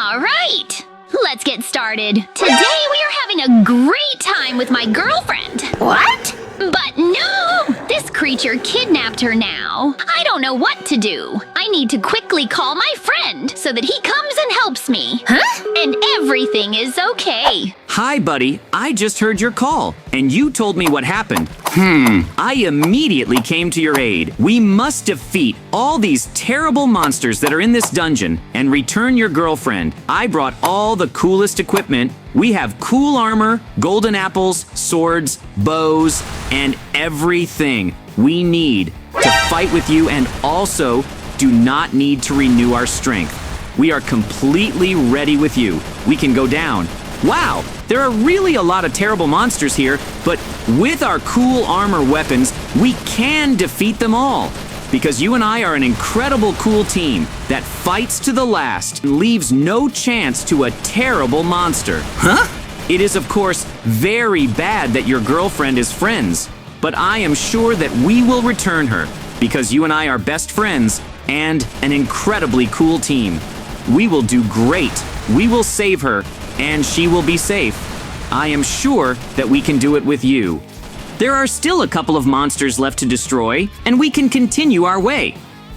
All right, let's get started. Today we are having a great time with my girlfriend. What? But no! This creature kidnapped her now. I don't know what to do. I need to quickly call my friend so that he comes and helps me. Huh? And everything is okay. Hi, buddy. I just heard your call, and you told me what happened. I immediately came to your aid. We must defeat all these terrible monsters that are in this dungeon and return your girlfriend. I brought all the coolest equipment. We have cool armor, golden apples, swords, bows, and everything we need to fight with you, and also do not need to renew our strength. We are completely ready with you. We can go down. Wow, there are really a lot of terrible monsters here, but with our cool armor weapons, we can defeat them all. Because you and I are an incredible cool team that fights to the last and leaves no chance to a terrible monster. Huh? It is, of course, very bad that your girlfriend is friends, but I am sure that we will return her because you and I are best friends and an incredibly cool team. We will do great. We will save her, and she will be safe. I am sure that we can do it with you. There are still a couple of monsters left to destroy, and we can continue our way.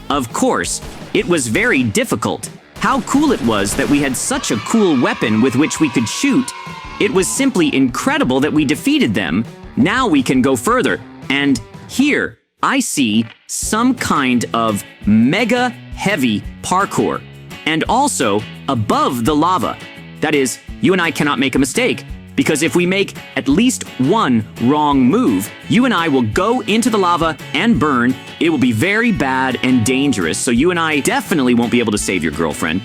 Of course, it was very difficult. How cool it was that we had such a cool weapon with which we could shoot. It was simply incredible that we defeated them. Now we can go further, and here I see some kind of mega heavy parkour. And also above the lava. That is, you and I cannot make a mistake, because if we make at least one wrong move, you and I will go into the lava and burn. It will be very bad and dangerous, so you and I definitely won't be able to save your girlfriend.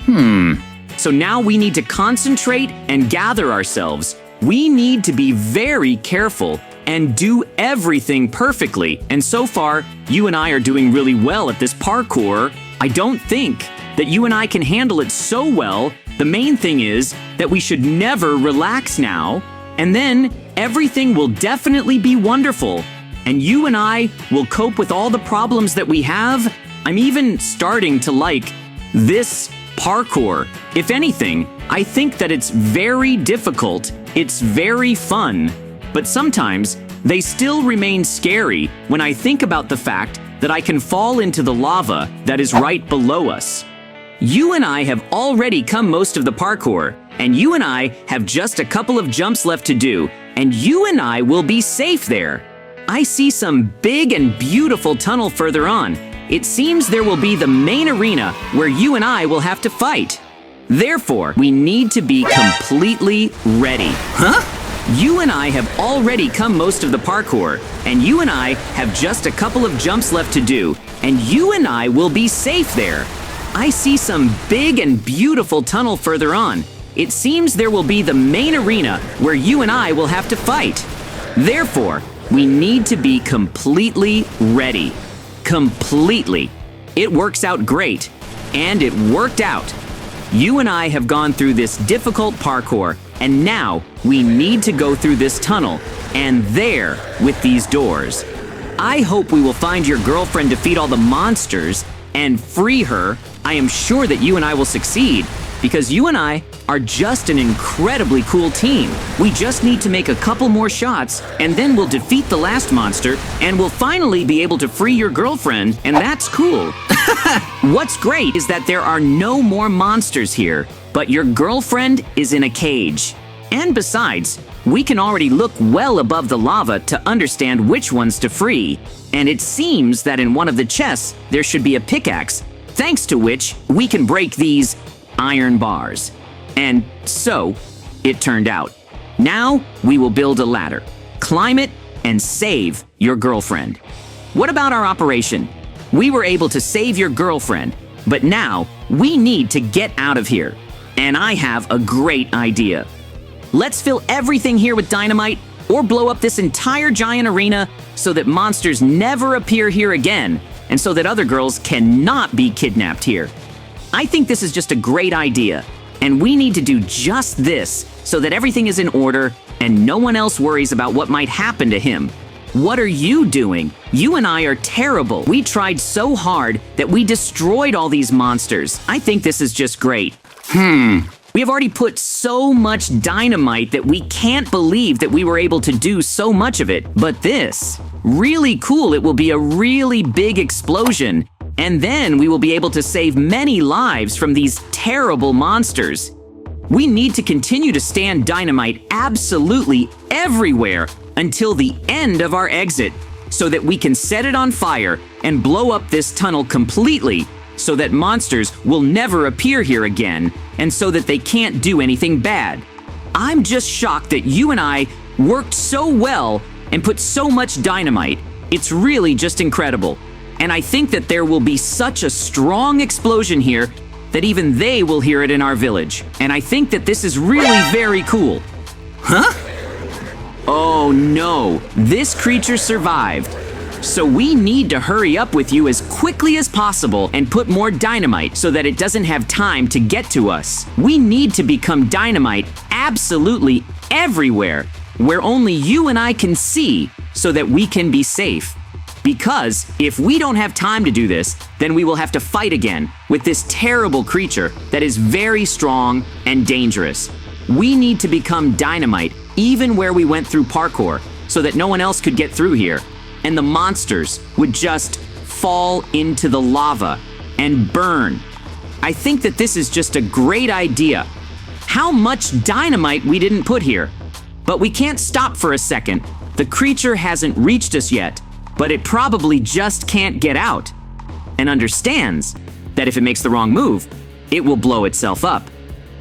So now we need to concentrate and gather ourselves. We need to be very careful and do everything perfectly. And so far, you and I are doing really well at this parkour. I don't think that you and I can handle it so well. The main thing is that we should never relax now, and then everything will definitely be wonderful, and you and I will cope with all the problems that we have. I'm even starting to like this parkour. If anything, I think that it's very difficult, it's very fun, but sometimes they still remain scary when I think about the fact that I can fall into the lava that is right below us. You and I have already come most of the parkour, and you and I have just a couple of jumps left to do, and you and I will be safe there. I see some big and beautiful tunnel further on. It seems there will be the main arena where you and I will have to fight. Therefore, we need to be completely ready. Huh? You and I have already come most of the parkour, and you and I have just a couple of jumps left to do, and you and I will be safe there. I see some big and beautiful tunnel further on. It seems there will be the main arena where you and I will have to fight. Therefore, we need to be completely ready. Completely. It works out great. And it worked out. You and I have gone through this difficult parkour, and now we need to go through this tunnel, and there with these doors. I hope we will find your girlfriend, defeat all the monsters, and free her. I am sure that you and I will succeed, because you and I are just an incredibly cool team. We just need to make a couple more shots, and then we'll defeat the last monster, and we'll finally be able to free your girlfriend, and that's cool. What's great is that there are no more monsters here, but your girlfriend is in a cage. And besides, we can already look well above the lava to understand which ones to free. And it seems that in one of the chests, there should be a pickaxe, thanks to which we can break these iron bars. And so, it turned out. Now, we will build a ladder, climb it, and save your girlfriend. What about our operation? We were able to save your girlfriend, but now we need to get out of here. And I have a great idea. Let's fill everything here with dynamite, or blow up this entire giant arena so that monsters never appear here again, and so that other girls cannot be kidnapped here. I think this is just a great idea, and we need to do just this so that everything is in order and no one else worries about what might happen to him. What are you doing? You and I are terrible. We tried so hard that we destroyed all these monsters. I think this is just great. We have already put so much dynamite that we can't believe that we were able to do so much of it. But this, really cool, it will be a really big explosion. And then we will be able to save many lives from these terrible monsters. We need to continue to stand dynamite absolutely everywhere until the end of our exit, so that we can set it on fire and blow up this tunnel completely, so that monsters will never appear here again, and so that they can't do anything bad. I'm just shocked that you and I worked so well and put so much dynamite. It's really just incredible. And I think that there will be such a strong explosion here that even they will hear it in our village. And I think that this is really very cool. Huh? Oh no, this creature survived. So we need to hurry up with you as quickly as possible and put more dynamite so that it doesn't have time to get to us. We need to become dynamite absolutely everywhere, where only you and I can see, so that we can be safe. Because if we don't have time to do this, then we will have to fight again with this terrible creature that is very strong and dangerous. We need to become dynamite even where we went through parkour, so that no one else could get through here, and the monsters would just fall into the lava and burn. I think that this is just a great idea. How much dynamite we didn't put here. But we can't stop for a second. The creature hasn't reached us yet, but it probably just can't get out, and understands that if it makes the wrong move, it will blow itself up.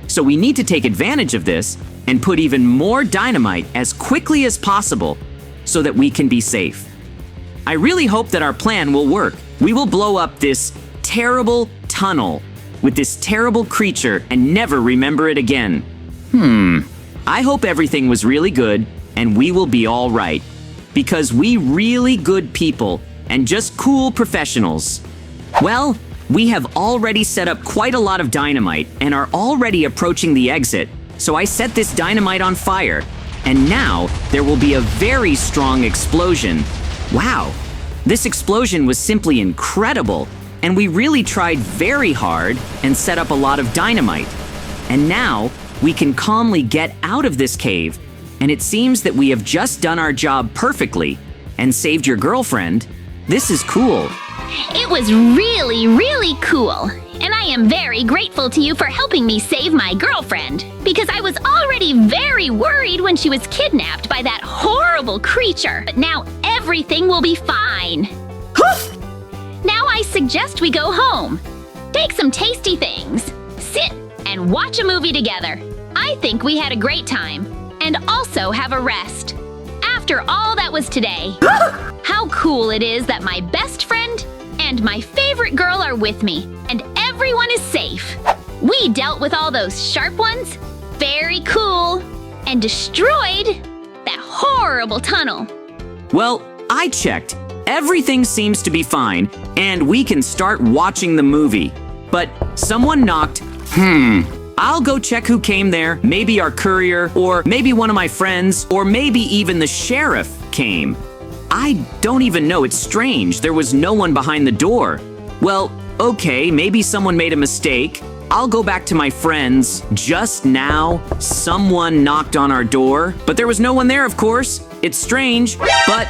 So we need to take advantage of this and put even more dynamite as quickly as possible so that we can be safe. I really hope that our plan will work. We will blow up this terrible tunnel with this terrible creature and never remember it again. I hope everything was really good and we will be all right. Because we really good people and just cool professionals. Well, we have already set up quite a lot of dynamite and are already approaching the exit. So I set this dynamite on fire, and now there will be a very strong explosion. Wow, this explosion was simply incredible, and we really tried very hard and set up a lot of dynamite. And now we can calmly get out of this cave, and it seems that we have just done our job perfectly and saved your girlfriend. This is cool. It was really, really cool. And I am very grateful to you for helping me save my girlfriend, because I was already very worried when she was kidnapped by that horrible creature. But now everything will be fine. Now I suggest we go home. Take some tasty things. Sit and watch a movie together. I think we had a great time. And also have a rest. After all that was today. How cool it is that my best friend and my favorite girl are with me, and everyone is safe. We dealt with all those sharp ones, very cool, and destroyed that horrible tunnel. Well, I checked. Everything seems to be fine, and we can start watching the movie. But someone knocked. I'll go check who came there. Maybe our courier, or maybe one of my friends, or maybe even the sheriff came. I don't even know. It's strange. There was no one behind the door. Well, okay, maybe someone made a mistake. I'll go back to my friends. Just now, someone knocked on our door, but there was no one there, of course. It's strange, but...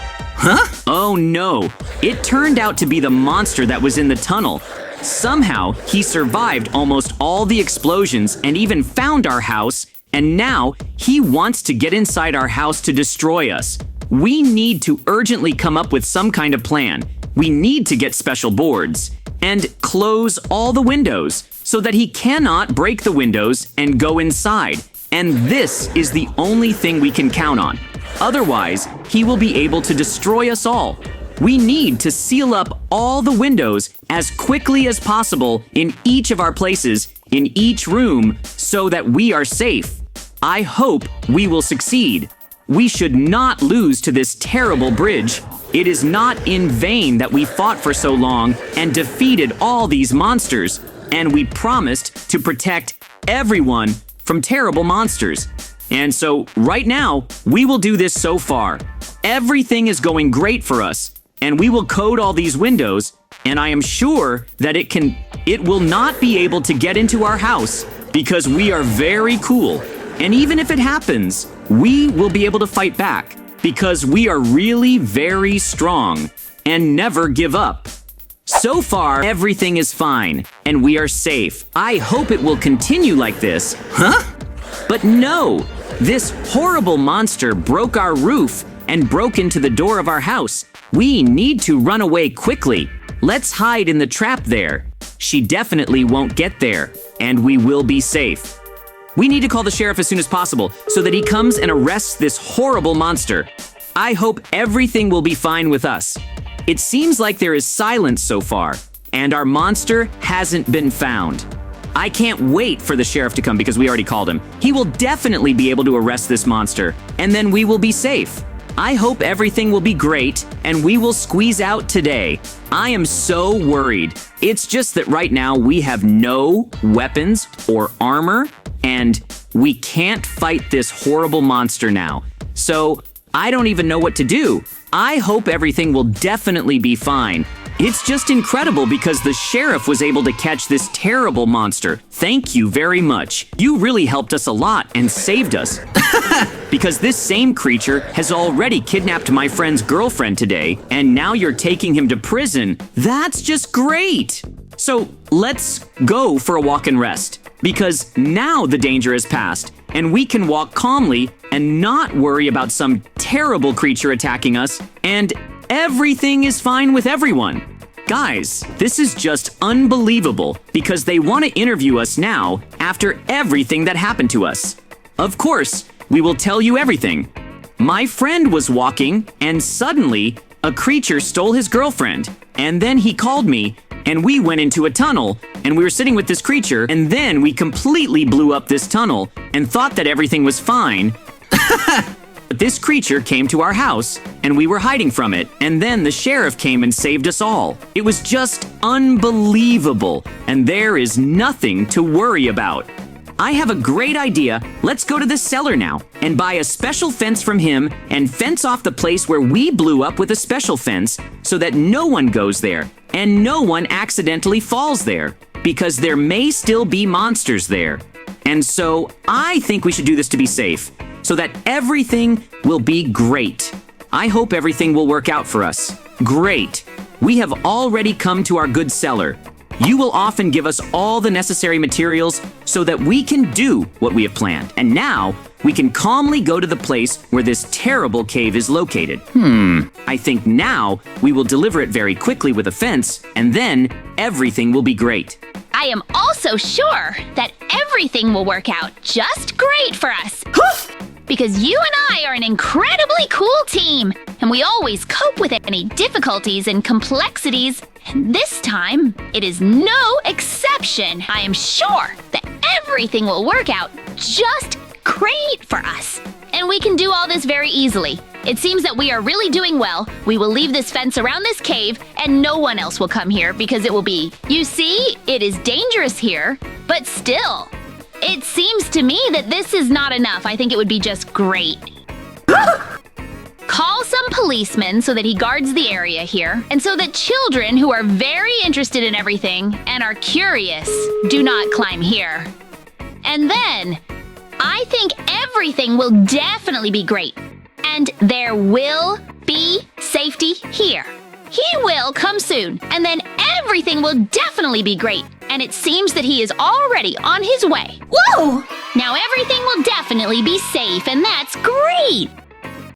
Oh no, it turned out to be the monster that was in the tunnel. Somehow, he survived almost all the explosions and even found our house, and now he wants to get inside our house to destroy us. We need to urgently come up with some kind of plan. We need to get special boards and close all the windows so that he cannot break the windows and go inside. And this is the only thing we can count on. Otherwise, he will be able to destroy us all. We need to seal up all the windows as quickly as possible in each of our places, in each room, so that we are safe. I hope we will succeed. We should not lose to this terrible bridge. It is not in vain that we fought for so long and defeated all these monsters, and we promised to protect everyone from terrible monsters. And so, right now, we will do this so far. Everything is going great for us, and we will code all these windows, and I am sure that it will not be able to get into our house because we are very cool. And even if it happens, we will be able to fight back because we are really very strong and never give up. So far, everything is fine and we are safe. I hope it will continue like this. Huh? But no! This horrible monster broke our roof and broke into the door of our house. We need to run away quickly. Let's hide in the trap there. She definitely won't get there, and we will be safe. We need to call the sheriff as soon as possible so that he comes and arrests this horrible monster. I hope everything will be fine with us. It seems like there is silence so far, and our monster hasn't been found. I can't wait for the sheriff to come because we already called him. He will definitely be able to arrest this monster, and then we will be safe. I hope everything will be great, and we will squeeze out today. I am so worried. It's just that right now we have no weapons or armor, and we can't fight this horrible monster now. So I don't even know what to do. I hope everything will definitely be fine. It's just incredible because the sheriff was able to catch this terrible monster. Thank you very much. You really helped us a lot and saved us. Because this same creature has already kidnapped my friend's girlfriend today, and now you're taking him to prison. That's just great. So let's go for a walk and rest, because now the danger has passed, and we can walk calmly and not worry about some terrible creature attacking us, and everything is fine with everyone. Guys, this is just unbelievable because they want to interview us now after everything that happened to us. Of course, we will tell you everything. My friend was walking and suddenly a creature stole his girlfriend, and then he called me and we went into a tunnel and we were sitting with this creature, and then we completely blew up this tunnel and thought that everything was fine. But this creature came to our house and we were hiding from it, and then the sheriff came and saved us all. It was just unbelievable, and there is nothing to worry about. I have a great idea. Let's go to the cellar now and buy a special fence from him and fence off the place where we blew up with a special fence so that no one goes there and no one accidentally falls there, because there may still be monsters there. And so I think we should do this to be safe, so that everything will be great. I hope everything will work out for us. Great. We have already come to our good cellar. You will often give us all the necessary materials so that we can do what we have planned. And now we can calmly go to the place where this terrible cave is located. I think now we will deliver it very quickly with a fence, and then everything will be great. I am also sure that everything will work out just great for us. Because you and I are an incredibly cool team, and we always cope with any difficulties and complexities. And this time, it is no exception. I am sure that everything will work out just great for us. And we can do all this very easily. It seems that we are really doing well. We will leave this fence around this cave, and no one else will come here because it will be, you see, it is dangerous here, but still. It seems to me that this is not enough. I think it would be just great. Call some policemen so that he guards the area here, and so that children who are very interested in everything and are curious do not climb here. And then, I think everything will definitely be great, and there will be safety here. He will come soon, and then everything will definitely be great. And it seems that he is already on his way. Whoa! Now everything will definitely be safe, and that's great!